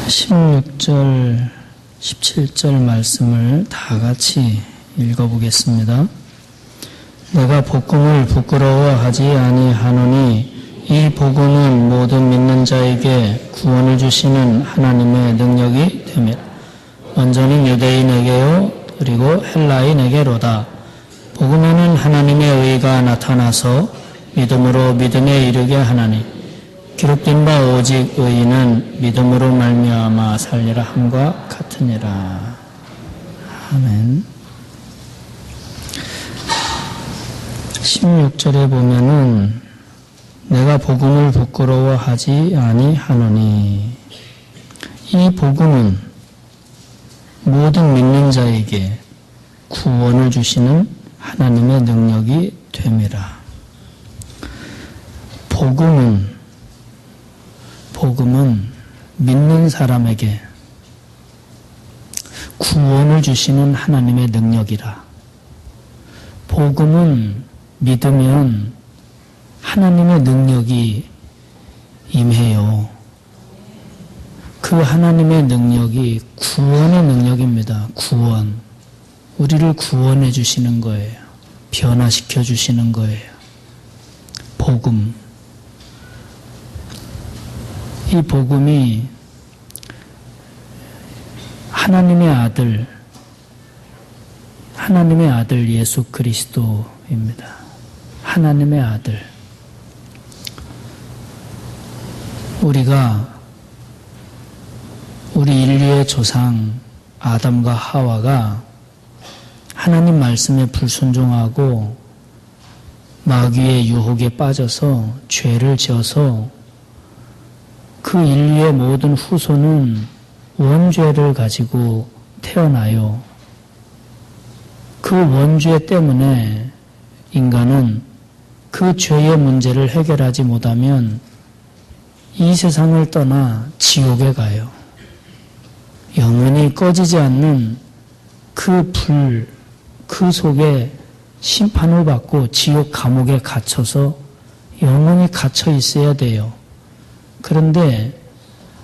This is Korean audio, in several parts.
16절, 17절 말씀을 다 같이 읽어보겠습니다. 내가 복음을 부끄러워하지 아니하노니 이 복음은 모든 믿는 자에게 구원을 주시는 하나님의 능력이 됨이라. 먼저는 유대인에게요 그리고 헬라인에게로다. 복음에는 하나님의 의가 나타나서 믿음으로 믿음에 이르게 하나니 기록된 바 오직 의인은 믿음으로 말미암아 살리라 함과 같으니라. 아멘. 16절에 보면은 내가 복음을 부끄러워하지 아니하노니 이 복음은 모든 믿는 자에게 구원을 주시는 하나님의 능력이 됨이라. 복음은 믿는 사람에게 구원을 주시는 하나님의 능력이라. 복음은 믿으면 하나님의 능력이 임해요. 그 하나님의 능력이 구원의 능력입니다. 구원. 우리를 구원해 주시는 거예요. 변화시켜 주시는 거예요. 복음. 이 복음이 하나님의 아들 예수 그리스도입니다. 하나님의 아들. 우리 인류의 조상 아담과 하와가 하나님 말씀에 불순종하고 마귀의 유혹에 빠져서 죄를 지어서 그 인류의 모든 후손은 원죄를 가지고 태어나요. 그 원죄 때문에 인간은 그 죄의 문제를 해결하지 못하면 이 세상을 떠나 지옥에 가요. 영원히 꺼지지 않는 그 불, 그 속에 심판을 받고 지옥 감옥에 갇혀서 영원히 갇혀 있어야 돼요. 그런데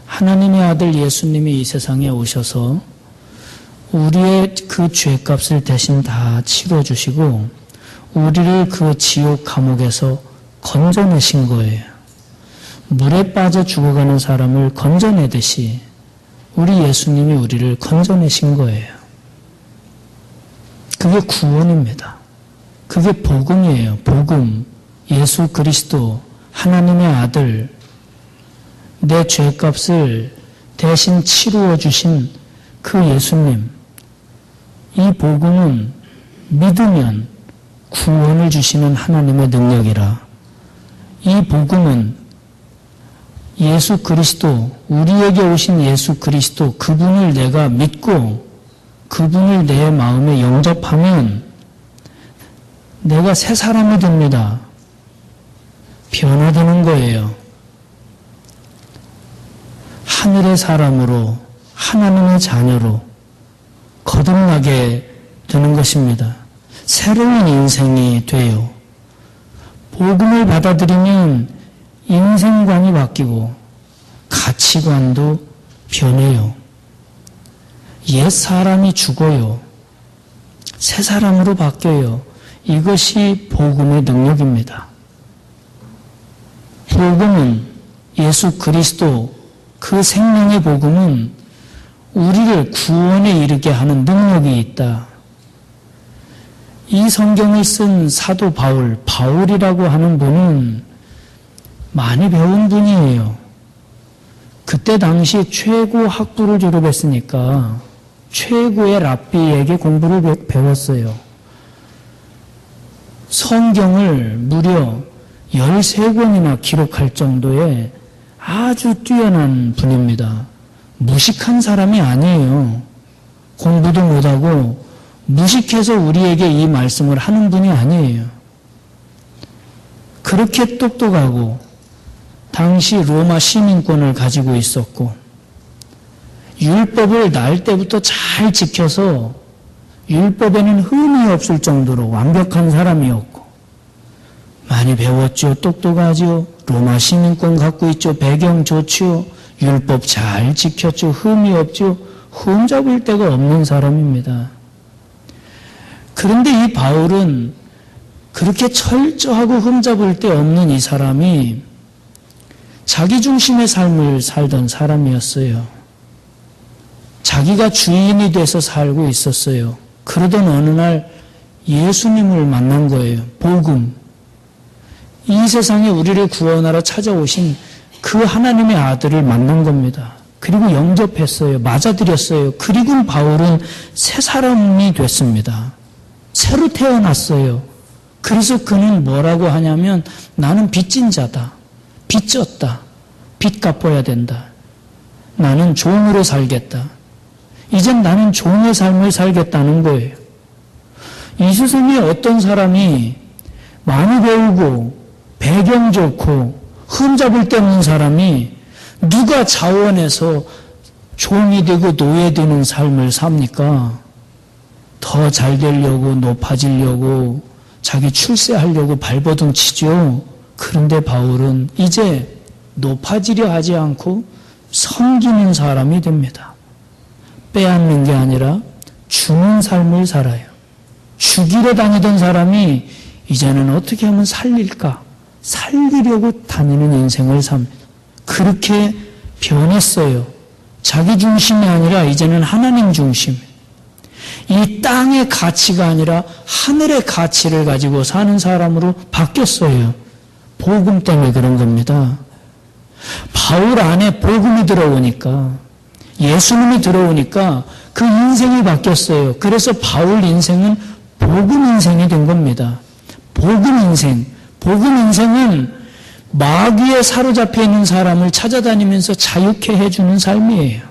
하나님의 아들 예수님이 이 세상에 오셔서 우리의 그 죄값을 대신 다 치러주시고 우리를 그 지옥 감옥에서 건져내신 거예요. 물에 빠져 죽어가는 사람을 건져내듯이 우리 예수님이 우리를 건져내신 거예요. 그게 구원입니다. 그게 복음이에요. 복음. 예수 그리스도 하나님의 아들 내 죄값을 대신 치루어 주신 그 예수님. 이 복음은 믿으면 구원을 주시는 하나님의 능력이라. 이 복음은 예수 그리스도, 우리에게 오신 예수 그리스도, 그분을 내가 믿고 그분을 내 마음에 영접하면 내가 새 사람이 됩니다. 변화되는 거예요. 하늘의 사람으로 하나님의 자녀로 거듭나게 되는 것입니다. 새로운 인생이 돼요. 복음을 받아들이면 인생관이 바뀌고 가치관도 변해요. 옛 사람이 죽어요. 새 사람으로 바뀌어요. 이것이 복음의 능력입니다. 복음은 예수 그리스도 그 생명의 복음은 우리를 구원에 이르게 하는 능력이 있다. 이 성경을 쓴 사도 바울이라고 하는 분은 많이 배운 분이에요. 그때 당시 최고 학부를 졸업했으니까 최고의 랍비에게 공부를 배웠어요. 성경을 무려 13권이나 기록할 정도의 아주 뛰어난 분입니다. 무식한 사람이 아니에요. 공부도 못하고 무식해서 우리에게 이 말씀을 하는 분이 아니에요. 그렇게 똑똑하고 당시 로마 시민권을 가지고 있었고 율법을 날 때부터 잘 지켜서 율법에는 흠이 없을 정도로 완벽한 사람이었고 많이 배웠죠. 똑똑하죠. 로마 시민권 갖고 있죠. 배경 좋죠. 율법 잘 지켰죠. 흠이 없죠. 흠잡을 데가 없는 사람입니다. 그런데 이 바울은 그렇게 철저하고 흠잡을 데 없는 이 사람이 자기 중심의 삶을 살던 사람이었어요. 자기가 주인이 돼서 살고 있었어요. 그러던 어느 날 예수님을 만난 거예요. 복음. 이 세상에 우리를 구원하러 찾아오신 그 하나님의 아들을 만난 겁니다. 그리고 영접했어요. 맞아들였어요. 그리고 바울은 새 사람이 됐습니다. 새로 태어났어요. 그래서 그는 뭐라고 하냐면 나는 빚진 자다. 빚졌다. 빚 갚아야 된다. 나는 종으로 살겠다. 이젠 나는 종의 삶을 살겠다는 거예요. 이 세상에 어떤 사람이 많이 배우고 배경 좋고 흠잡을 데 없는 사람이 누가 자원해서 종이 되고 노예되는 삶을 삽니까? 더 잘 되려고 높아지려고 자기 출세하려고 발버둥 치죠. 그런데 바울은 이제 높아지려 하지 않고 섬기는 사람이 됩니다. 빼앗는 게 아니라 주는 삶을 살아요. 죽이러 다니던 사람이 이제는 어떻게 하면 살릴까? 살리려고 다니는 인생을 삽니다. 그렇게 변했어요. 자기 중심이 아니라 이제는 하나님 중심. 이 땅의 가치가 아니라 하늘의 가치를 가지고 사는 사람으로 바뀌었어요. 복음 때문에 그런 겁니다. 바울 안에 복음이 들어오니까, 예수님이 들어오니까 그 인생이 바뀌었어요. 그래서 바울 인생은 복음 인생이 된 겁니다. 복음 인생. 복음 인생은 마귀에 사로잡혀 있는 사람을 찾아다니면서 자유케 해주는 삶이에요.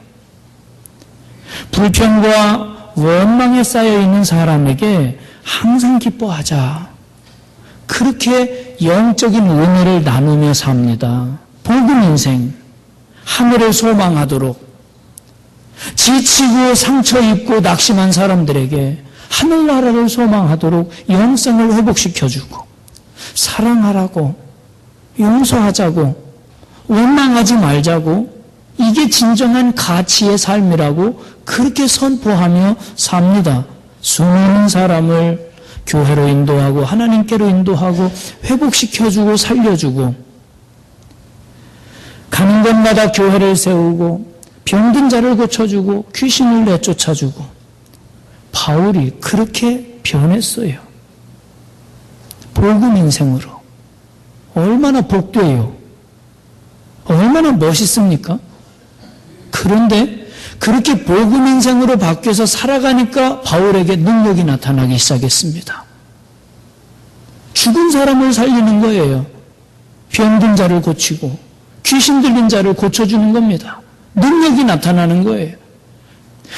불평과 원망에 쌓여 있는 사람에게 항상 기뻐하자. 그렇게 영적인 은혜를 나누며 삽니다. 복음 인생. 하늘을 소망하도록, 지치고 상처 입고 낙심한 사람들에게 하늘나라를 소망하도록 영성을 회복시켜주고, 사랑하라고, 용서하자고, 원망하지 말자고, 이게 진정한 가치의 삶이라고 그렇게 선포하며 삽니다. 수많은 사람을 교회로 인도하고 하나님께로 인도하고 회복시켜주고 살려주고, 가는 곳마다 교회를 세우고 병든 자를 고쳐주고 귀신을 내쫓아주고, 바울이 그렇게 변했어요. 복음 인생으로. 얼마나 복돼요. 얼마나 멋있습니까? 그런데 그렇게 복음 인생으로 바뀌어서 살아가니까 바울에게 능력이 나타나기 시작했습니다. 죽은 사람을 살리는 거예요. 병든 자를 고치고 귀신 들린 자를 고쳐주는 겁니다. 능력이 나타나는 거예요.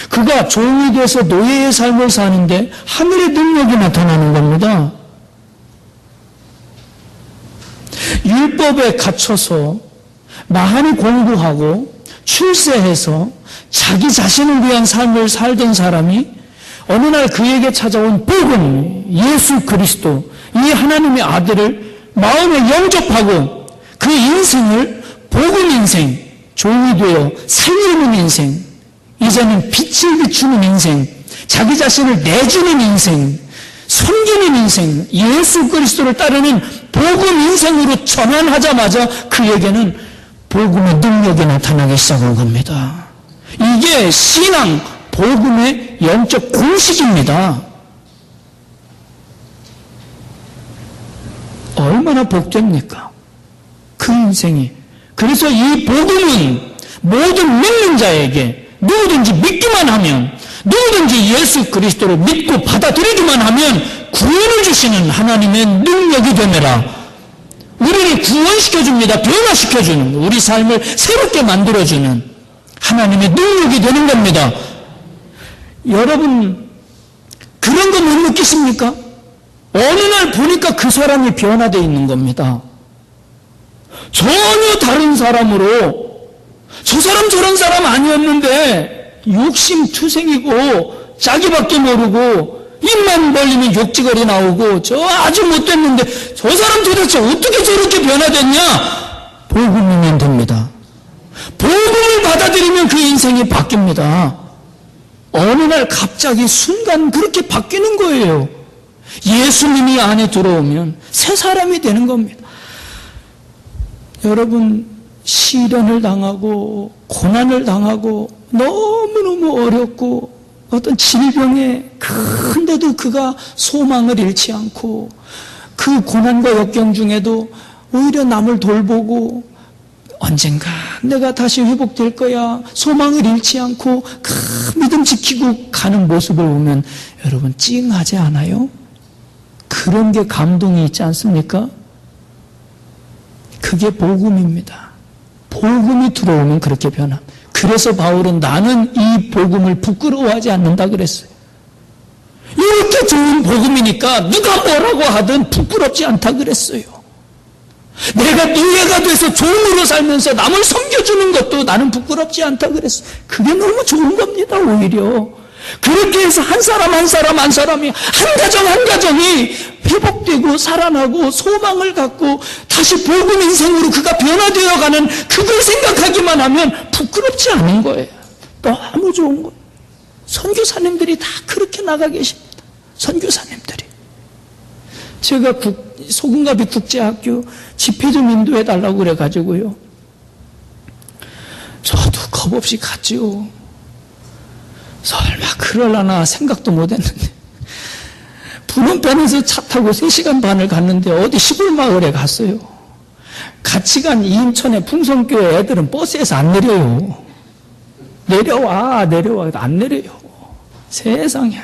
그가 종이 돼서 노예의 삶을 사는데 하늘의 능력이 나타나는 겁니다. 율법에 갇혀서 많이 공부하고 출세해서 자기 자신을 위한 삶을 살던 사람이 어느 날 그에게 찾아온 복음, 예수 그리스도, 이 하나님의 아들을 마음에 영접하고 그 인생을 복음 인생, 종이 되어 살리는 인생, 이제는 빛을 비추는 인생, 자기 자신을 내주는 인생, 섬기는 인생, 예수 그리스도를 따르는 복음 인생으로 전환하자마자 그에게는 복음의 능력이 나타나기 시작한 겁니다. 이게 신앙, 복음의 영적 공식입니다. 얼마나 복됩니까? 그 인생이. 그래서 이 복음은 모든 믿는 자에게 누구든지 믿기만 하면, 누구든지 예수 그리스도를 믿고 받아들이기만 하면 구원을 주시는 하나님의 능력이 되느라 우리를 구원시켜줍니다. 변화시켜주는, 우리 삶을 새롭게 만들어주는 하나님의 능력이 되는 겁니다. 여러분, 그런 거 못 느끼십니까? 어느 날 보니까 그 사람이 변화되어 있는 겁니다. 전혀 다른 사람으로, 저 사람 저런 사람 아니었는데 욕심투생이고 자기밖에 모르고 입만 벌리면 욕지거리 나오고 저 아주 못됐는데 저 사람 도대체 어떻게 저렇게 변화됐냐? 복음이면 됩니다. 복음을 받아들이면 그 인생이 바뀝니다. 어느 날 갑자기 순간 그렇게 바뀌는 거예요. 예수님이 안에 들어오면 새 사람이 되는 겁니다. 여러분, 시련을 당하고 고난을 당하고 너무너무 어렵고 어떤 질병에 큰데도 그가 소망을 잃지 않고 그 고난과 역경 중에도 오히려 남을 돌보고 언젠가 내가 다시 회복될 거야 소망을 잃지 않고 그 믿음 지키고 가는 모습을 보면 여러분 찡하지 않아요? 그런 게 감동이 있지 않습니까? 그게 복음입니다. 복음이 들어오면 그렇게 변합니다. 그래서 바울은 나는 이 복음을 부끄러워하지 않는다 그랬어요. 이렇게 좋은 복음이니까 누가 뭐라고 하든 부끄럽지 않다 그랬어요. 내가 노예가 돼서 종으로 살면서 남을 섬겨주는 것도 나는 부끄럽지 않다 그랬어요. 그게 너무 좋은 겁니다. 오히려 그렇게 해서 한 사람 한 사람이 한 가정이 회복되고 살아나고 소망을 갖고 다시 복음 인생으로 그가 변화되어가는 그걸 생각하기만 하면 부끄럽지 않은 거예요. 너무 좋은 거예요. 선교사님들이 다 그렇게 나가 계십니다. 선교사님들이. 제가 소금갑이 국제학교 집회 좀 인도해 달라고 그래가지고요. 저도 겁없이 갔지요. 설마 그럴라나 생각도 못했는데 분원편에서 차 타고 3시간 반을 갔는데 어디 시골 마을에 갔어요. 같이 간 인천의 풍성교회 애들은 버스에서 안 내려요. 내려와 안 내려요. 세상에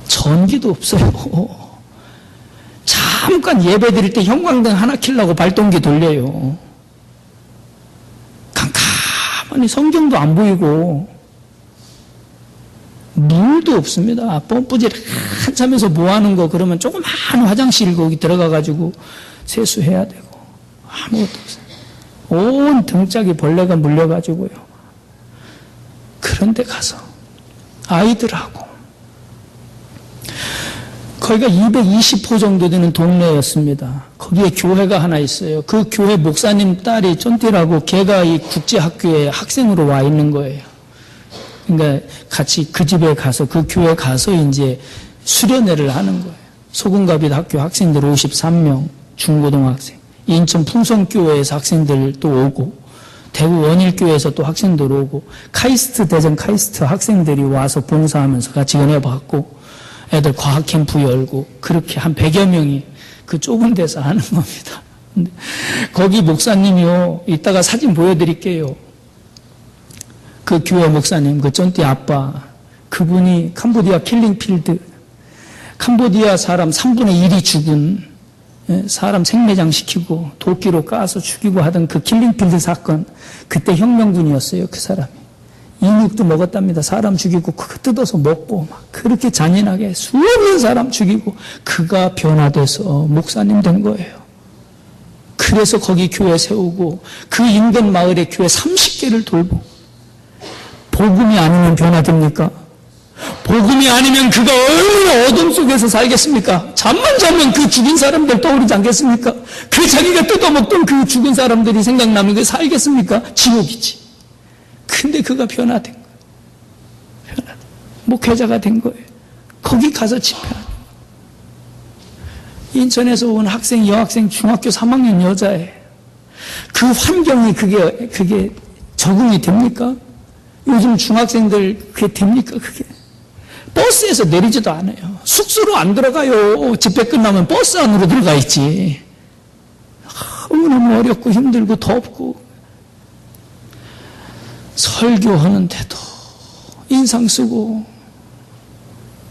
전기도 없어요. 잠깐 예배 드릴 때 형광등 하나 켜려고 발동기 돌려요. 깜깜하니 성경도 안 보이고 물도 없습니다. 펌프질 한참에서 뭐 하는 거 그러면 조그만 화장실 거기 들어가가지고 세수해야 되고 아무것도 없어요. 온 등짝이 벌레가 물려가지고요. 그런데 가서 아이들하고 거기가 220호 정도 되는 동네였습니다. 거기에 교회가 하나 있어요. 그 교회 목사님 딸이 쫀띠라고 걔가 이 국제학교에 학생으로 와 있는 거예요. 그러니까 같이 그 집에 가서 그 교회 가서 이제 수련회를 하는 거예요. 소금갑이 학교 학생들 53명 중고등학생, 인천 풍성교회에서 학생들 또 오고 대구 원일교회에서 또 학생들 오고 카이스트 대전 카이스트 학생들이 와서 봉사하면서 같이 은혜 받고 애들 과학 캠프 열고 그렇게 한 100여 명이 그 좁은 데서 하는 겁니다. 근데 거기 목사님이요. 이따가 사진 보여드릴게요. 그 교회 목사님, 그 쫀띠 아빠, 그분이 캄보디아 킬링필드, 캄보디아 사람 3분의 1이 죽은 사람 생매장 시키고 도끼로 까서 죽이고 하던 그 킬링필드 사건, 그때 혁명군이었어요. 그 사람이. 인육도 먹었답니다. 사람 죽이고 그거 뜯어서 먹고 막 그렇게 잔인하게 수없는 사람 죽이고 그가 변화돼서 목사님 된 거예요. 그래서 거기 교회 세우고 그 인근 마을에 교회 30개를 돌보. 복음이 아니면 변화됩니까? 복음이 아니면 그가 얼마나 어둠 속에서 살겠습니까? 잠만 자면 그 죽인 사람들 떠오르지 않겠습니까? 그 자기가 뜯어먹던 그 죽은 사람들이 생각나면 그 살겠습니까? 지옥이지. 근데 그가 변화된 거예요. 목회자가 된 거예요. 거기 가서 집회하는 거예요. 인천에서 온 학생, 여학생, 중학교 3학년 여자애. 그 환경이 그게 적응이 됩니까? 요즘 중학생들 그게 됩니까? 그게. 버스에서 내리지도 않아요. 숙소로 안 들어가요. 집회 끝나면 버스 안으로 들어가 있지. 너무너무 어렵고 힘들고 덥고. 설교하는데도 인상 쓰고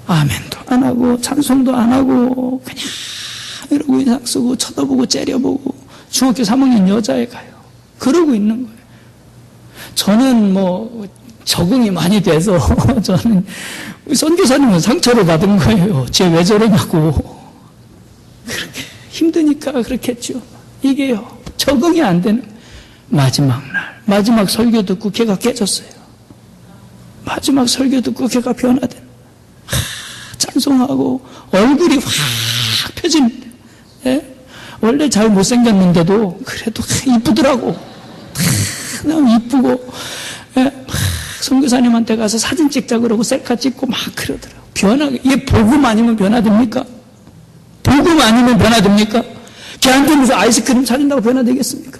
아멘도 안 하고 찬송도 안 하고 그냥 이러고 인상 쓰고 쳐다보고 째려보고 중학교 3학년 여자애 가요. 그러고 있는 거예요. 저는 뭐 적응이 많이 돼서 저는 선교사님은 상처를 받은 거예요. 쟤 왜 저러냐고. 그렇게 힘드니까 그렇겠죠. 이게요. 적응이 안 되는 마지막 날. 마지막 설교 듣고 걔가 깨졌어요. 마지막 설교 듣고 걔가 변화된. 찬송하고 얼굴이 확 펴집니다. 예? 원래 잘 못생겼는데도 그래도 이쁘더라고. 너무 이쁘고, 막 선교사님한테 가서 사진 찍자 그러고 셀카 찍고 막 그러더라고요. 변하게. 이게 복음 아니면 변화됩니까? 복음 아니면 변화됩니까? 걔한테 무슨 아이스크림 사준다고 변화되겠습니까?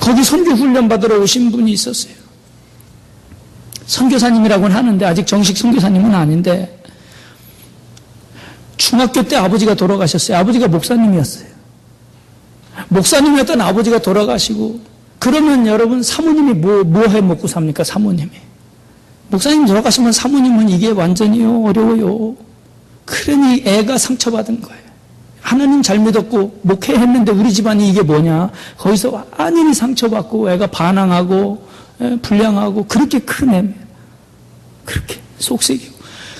거기 선교 훈련 받으러 오신 분이 있었어요. 선교사님이라고는 하는데 아직 정식 선교사님은 아닌데 중학교 때 아버지가 돌아가셨어요. 아버지가 목사님이었어요. 목사님이었던 아버지가 돌아가시고 그러면 여러분 사모님이 뭐 해 먹고 삽니까? 사모님이. 목사님 돌아가시면 사모님은 이게 완전히요 어려워요. 그러니 애가 상처받은 거예요. 하나님 잘 믿었고 목회했는데 우리 집안이 이게 뭐냐. 거기서 안일이 상처받고 애가 반항하고 불량하고 그렇게 큰 애매요. 그렇게 속색이고.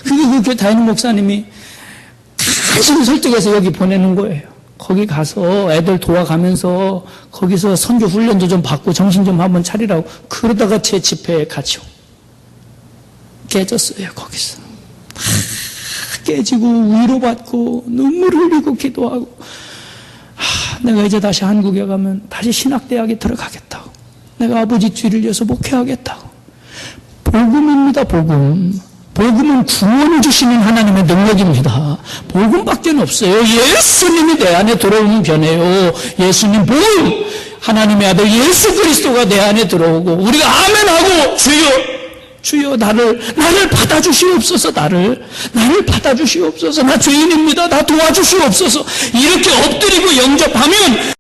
그게 그 교회 다니는 목사님이 간신히 설득해서 여기 보내는 거예요. 거기 가서 애들 도와가면서 거기서 선교 훈련도 좀 받고 정신 좀 한번 차리라고. 그러다가 제 집회에 같이 깨졌어요. 거기서 깨지고 위로받고 눈물 흘리고 기도하고 내가 이제 다시 한국에 가면 다시 신학대학에 들어가겠다고. 내가 아버지 뒤를 이어서 목회하겠다고. 복음입니다. 복음. 복음은 구원을 주시는 하나님의 능력입니다. 복음밖에 없어요. 예수님이 내 안에 들어오면 변해요. 예수님 복음, 하나님의 아들 예수 그리스도가 내 안에 들어오고 우리가 아멘하고 주여 나를 받아주시옵소서. 나를 받아주시옵소서. 나 죄인입니다. 나 도와주시옵소서. 이렇게 엎드리고 영접하면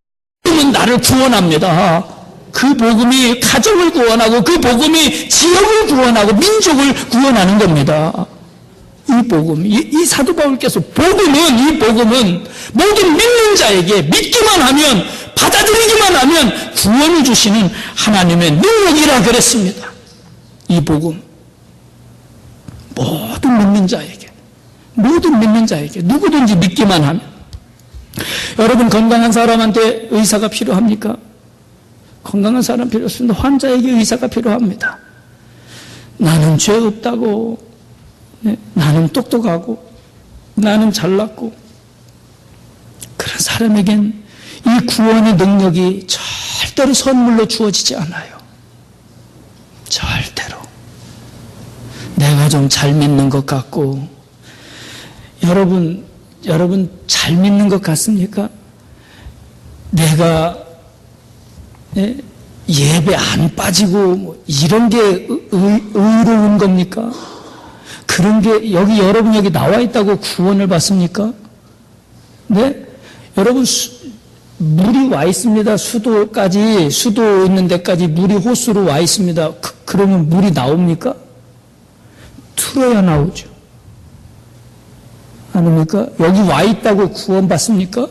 복음은 나를 구원합니다. 그 복음이 가정을 구원하고 그 복음이 지역을 구원하고 민족을 구원하는 겁니다. 이 복음, 이 사도 바울께서 이 복음은 모든 믿는 자에게 믿기만 하면 받아들이기만 하면 구원을 주시는 하나님의 능력이라 그랬습니다. 이 복음 모든 믿는 자에게 누구든지 믿기만 하면. 여러분 건강한 사람한테 의사가 필요합니까? 건강한 사람 필요 없습니다. 환자에게 의사가 필요합니다. 나는 죄 없다고, 나는 똑똑하고, 나는 잘났고, 그런 사람에겐 이 구원의 능력이 절대로 선물로 주어지지 않아요. 절대로. 내가 좀 잘 믿는 것 같고, 여러분 잘 믿는 것 같습니까? 내가 예배 안 빠지고 이런 게 의로운 겁니까? 그런 게 여러분 여기 나와 있다고 구원을 받습니까? 네? 여러분 물이 와 있습니다. 수도 있는 데까지 물이 호수로 와 있습니다. 그러면 물이 나옵니까? 틀어야 나오죠. 아닙니까? 여기 와 있다고 구원 받습니까?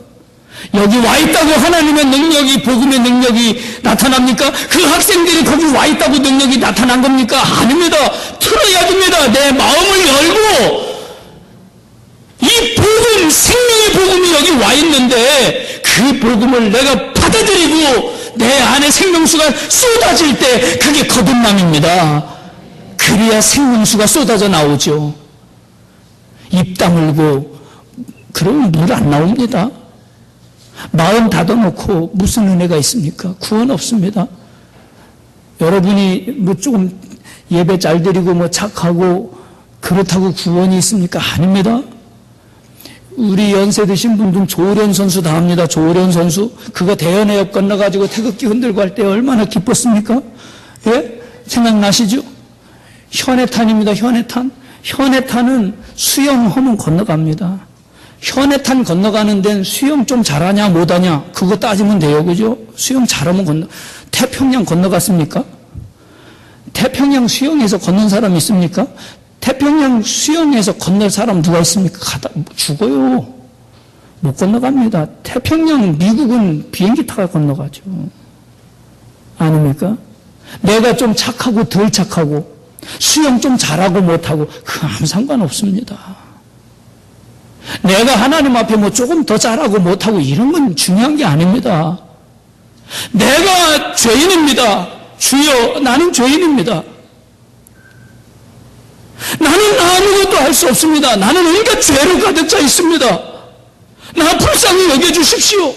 여기 와 있다고 하나님의 능력이, 복음의 능력이 나타납니까? 그 학생들이 거기 와 있다고 능력이 나타난 겁니까? 아닙니다. 틀어야 됩니다. 내 마음을 열고 이 복음, 생명의 복음이 여기 와 있는데 그 복음을 내가 받아들이고 내 안에 생명수가 쏟아질 때 그게 거듭남입니다. 그래야 생명수가 쏟아져 나오죠. 입 다물고 그러면 물 안 나옵니다. 마음 닫아놓고 무슨 은혜가 있습니까? 구원 없습니다. 여러분이 조금 예배 잘 드리고 착하고 그렇다고 구원이 있습니까? 아닙니다. 우리 연세 드신 분들 조련 선수 다 합니다. 조련 선수. 그거 대연해역 건너가지고 태극기 흔들고 할 때 얼마나 기뻤습니까? 예? 생각나시죠? 현해탄입니다. 현해탄은 수영하면 건너갑니다. 현해탄 건너가는 데는 수영 좀 잘하냐 못하냐 그거 따지면 돼요. 그죠? 수영 잘하면 태평양 건너갔습니까? 태평양 수영해서 건넌 사람 있습니까? 태평양 수영해서 건널 사람 누가 있습니까? 죽어요. 못 건너갑니다. 태평양 미국은 비행기 타고 건너가죠. 아닙니까? 내가 좀 착하고 덜 착하고 수영 좀 잘하고 못하고 그거 아무 상관없습니다. 내가 하나님 앞에 조금 더 잘하고 못하고 이런 건 중요한 게 아닙니다. 내가 죄인입니다. 주여, 나는 죄인입니다. 나는 아무것도 할 수 없습니다. 나는 온갖 죄로 가득 차 있습니다. 나 불쌍히 여겨주십시오.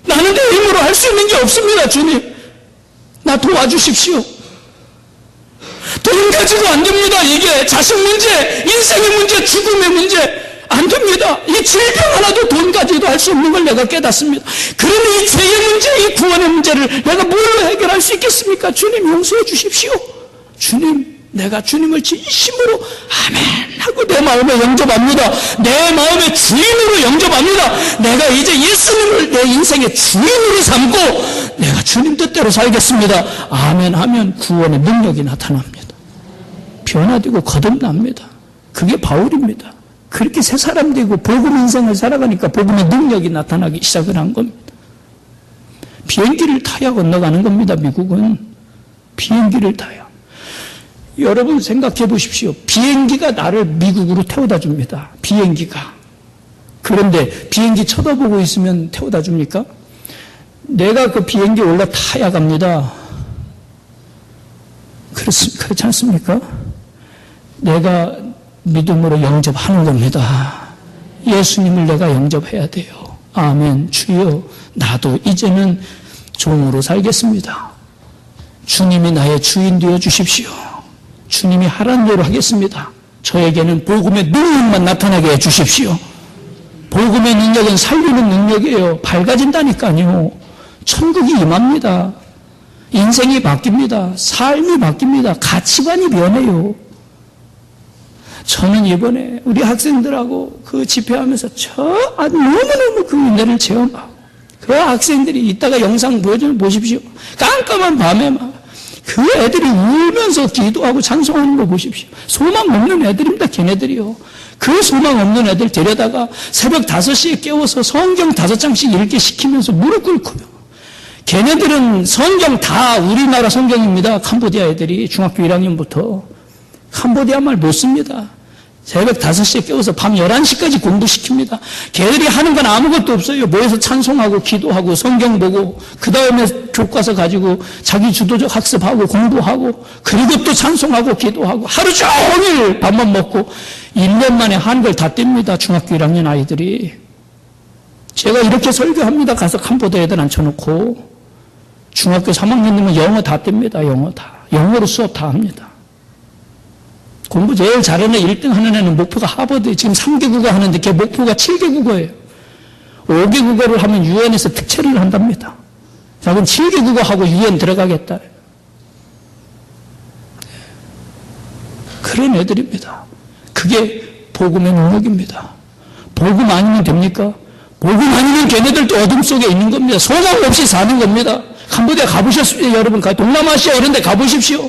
나는 내 힘으로 할 수 있는 게 없습니다, 주님. 나 도와주십시오. 돈 가지고 안 됩니다. 이게 자식 문제, 인생의 문제, 죽음의 문제 안 됩니다. 이 질병 하나도 돈 가지고도 할 수 없는 걸 내가 깨닫습니다. 그러니 이 죄의 문제, 이 구원의 문제를 내가 뭘로 해결할 수 있겠습니까? 주님 용서해 주십시오. 주님, 내가 주님을 진심으로 아멘 하고 내 마음에 영접합니다. 내 마음의 주인으로 영접합니다. 내가 이제 예수님을 내 인생의 주인으로 삼고 내가 주님 뜻대로 살겠습니다. 아멘 하면 구원의 능력이 나타납니다. 변화되고 거듭납니다. 그게 바울입니다. 그렇게 새 사람 되고 복음 인생을 살아가니까 복음의 능력이 나타나기 시작을 한 겁니다. 비행기를 타야 건너가는 겁니다. 미국은 비행기를 타야. 여러분 생각해 보십시오. 비행기가 나를 미국으로 태워다 줍니다. 비행기가. 그런데 비행기 쳐다보고 있으면 태워다 줍니까? 내가 그 비행기에 올라타야 갑니다. 그렇지 않습니까? 내가 믿음으로 영접하는 겁니다. 예수님을 내가 영접해야 돼요. 아멘. 주여, 나도 이제는 종으로 살겠습니다. 주님이 나의 주인 되어 주십시오. 주님이 하라는 대로 하겠습니다. 저에게는 복음의 능력만 나타나게 해 주십시오. 복음의 능력은 살리는 능력이에요. 밝아진다니까요. 천국이 임합니다. 인생이 바뀝니다. 삶이 바뀝니다. 가치관이 변해요. 저는 이번에 우리 학생들하고 그 집회하면서 너무너무 그 은혜를 체험하고 그 학생들이 이따가 영상 보십시오. 깜깜한 밤에 막 그 애들이 울면서 기도하고 찬송하는 거 보십시오. 소망 없는 애들입니다. 걔네들이요. 그 소망 없는 애들 데려다가 새벽 5시에 깨워서 성경 5장씩 읽게 시키면서 무릎 꿇고요. 걔네들은 성경 다 우리나라 성경입니다. 캄보디아 애들이 중학교 1학년부터 캄보디아 말 못 씁니다. 새벽 5시에 깨워서 밤 11시까지 공부시킵니다. 걔들이 하는 건 아무것도 없어요. 모여서 찬송하고 기도하고 성경 보고 그 다음에 교과서 가지고 자기 주도적 학습하고 공부하고 그리고 또 찬송하고 기도하고 하루 종일 밥만 먹고 1년 만에 한글 다 띱니다. 중학교 1학년 아이들이. 제가 이렇게 설교합니다. 가서 캄보디아 애들 앉혀놓고 중학교 3학년 되면 영어 다 띱니다. 영어 다. 영어로 수업 다 합니다. 공부 제일 잘하는 1등 하는 애는 목표가 하버드, 지금 3개 국어 하는데 걔 목표가 7개 국어예요. 5개 국어를 하면 유엔에서 특채를 한답니다. 자, 그럼 7개 국어 하고 유엔 들어가겠다. 그런 애들입니다. 그게 복음의 능력입니다. 복음 아니면 됩니까? 복음 아니면 걔네들도 어둠 속에 있는 겁니다. 소망 없이 사는 겁니다. 캄보디아 가보셨습니까? 여러분, 동남아시아 이런 데 가보십시오.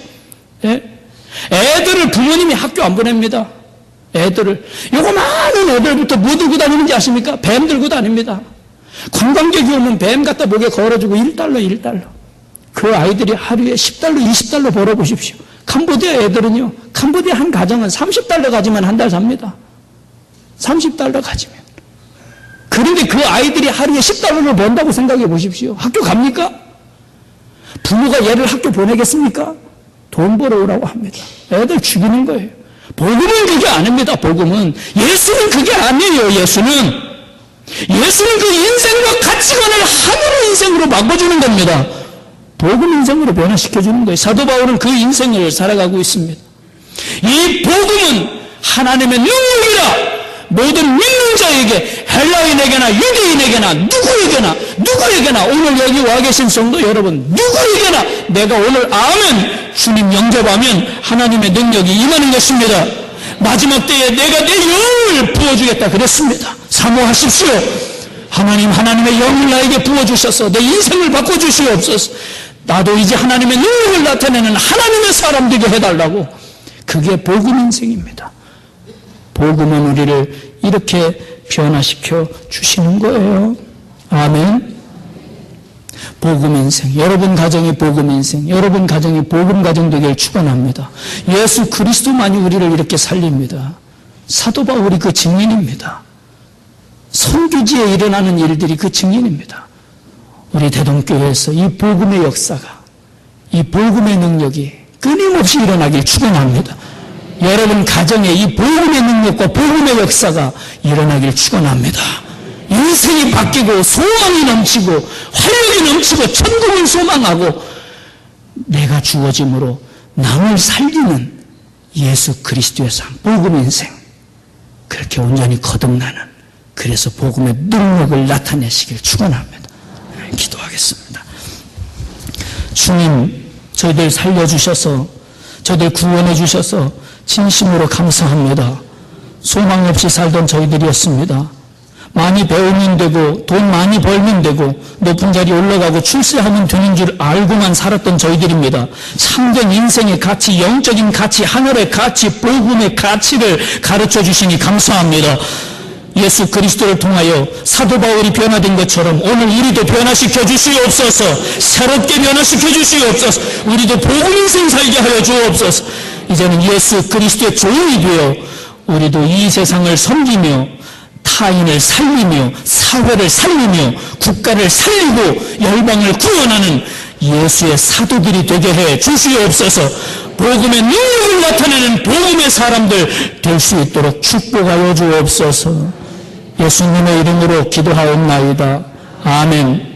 예? 애들을 부모님이 학교 안 보냅니다. 애들을. 요거 많은 애들부터 뭐 들고 다니는지 아십니까? 뱀 들고 다닙니다. 관광객이 오면 뱀 갖다 목에 걸어주고 1달러. 그 아이들이 하루에 10달러, 20달러 벌어보십시오. 캄보디아 애들은요, 캄보디아 한 가정은 30달러 가지면 한 달 삽니다. 30달러 가지면. 그런데 그 아이들이 하루에 10달러를 번다고 생각해 보십시오. 학교 갑니까? 부모가 얘를 학교 보내겠습니까? 돈 벌어오라고 합니다. 애들 죽이는 거예요. 복음은 그게 아닙니다. 복음은. 예수는 그게 아니에요. 예수는 그 인생과 가치관을 하늘의 인생으로 바꿔주는 겁니다. 복음 인생으로 변화시켜주는 거예요. 사도 바울은 그 인생을 살아가고 있습니다. 이 복음은 하나님의 능력이라 모든 믿는 자에게, 헬라인에게나 유대인에게나 누구에게나 오늘 여기 와 계신 성도 여러분 누구에게나 내가 오늘 아멘 주님 영접하면 하나님의 능력이 임하는 것입니다. 마지막 때에 내가 내 영을 부어주겠다 그랬습니다. 사모하십시오. 하나님의 영을 나에게 부어주셔서 내 인생을 바꿔주시옵소서. 나도 이제 하나님의 능력을 나타내는 하나님의 사람 되게 해달라고. 그게 복음 인생입니다. 복음은 우리를 이렇게 변화시켜 주시는 거예요. 아멘. 복음 인생. 여러분 가정이 복음 인생. 여러분 가정이 복음 가정 되길 축원합니다. 예수 그리스도만이 우리를 이렇게 살립니다. 사도 바울이 그 증인입니다. 선교지에 일어나는 일들이 그 증인입니다. 우리 대동교회에서 이 복음의 역사가, 이 복음의 능력이 끊임없이 일어나길 축원합니다. 여러분 가정에 이 복음의 능력과 복음의 역사가 일어나길 축원합니다. 인생이 바뀌고 소망이 넘치고 활력이 넘치고 천국을 소망하고 하나 주어짐으로 남을 살리는 예수 그리스도의 삶, 복음 인생, 그렇게 온전히 거듭나는, 그래서 복음의 능력을 나타내시길 축원합니다. 기도하겠습니다. 주님, 저희들 살려주셔서, 저희들 구원해 주셔서 진심으로 감사합니다. 소망 없이 살던 저희들이었습니다. 많이 배우면 되고 돈 많이 벌면 되고 높은 자리에 올라가고 출세하면 되는 줄 알고만 살았던 저희들입니다. 참된 인생의 가치, 영적인 가치, 하늘의 가치, 복음의 가치를 가르쳐 주시니 감사합니다. 예수 그리스도를 통하여 사도 바울이 변화된 것처럼 오늘 우리도 변화시켜 주시옵소서. 새롭게 변화시켜 주시옵소서. 우리도 복음 인생 살게 하여 주옵소서. 이제는 예수 그리스도의 종이 되어 우리도 이 세상을 섬기며 타인을 살리며 사회를 살리며 국가를 살리고 열방을 구원하는 예수의 사도들이 되게 해 주시옵소서. 복음의 능력을 나타내는 복음의 사람들 될 수 있도록 축복하여 주옵소서. 예수님의 이름으로 기도하옵나이다. 아멘.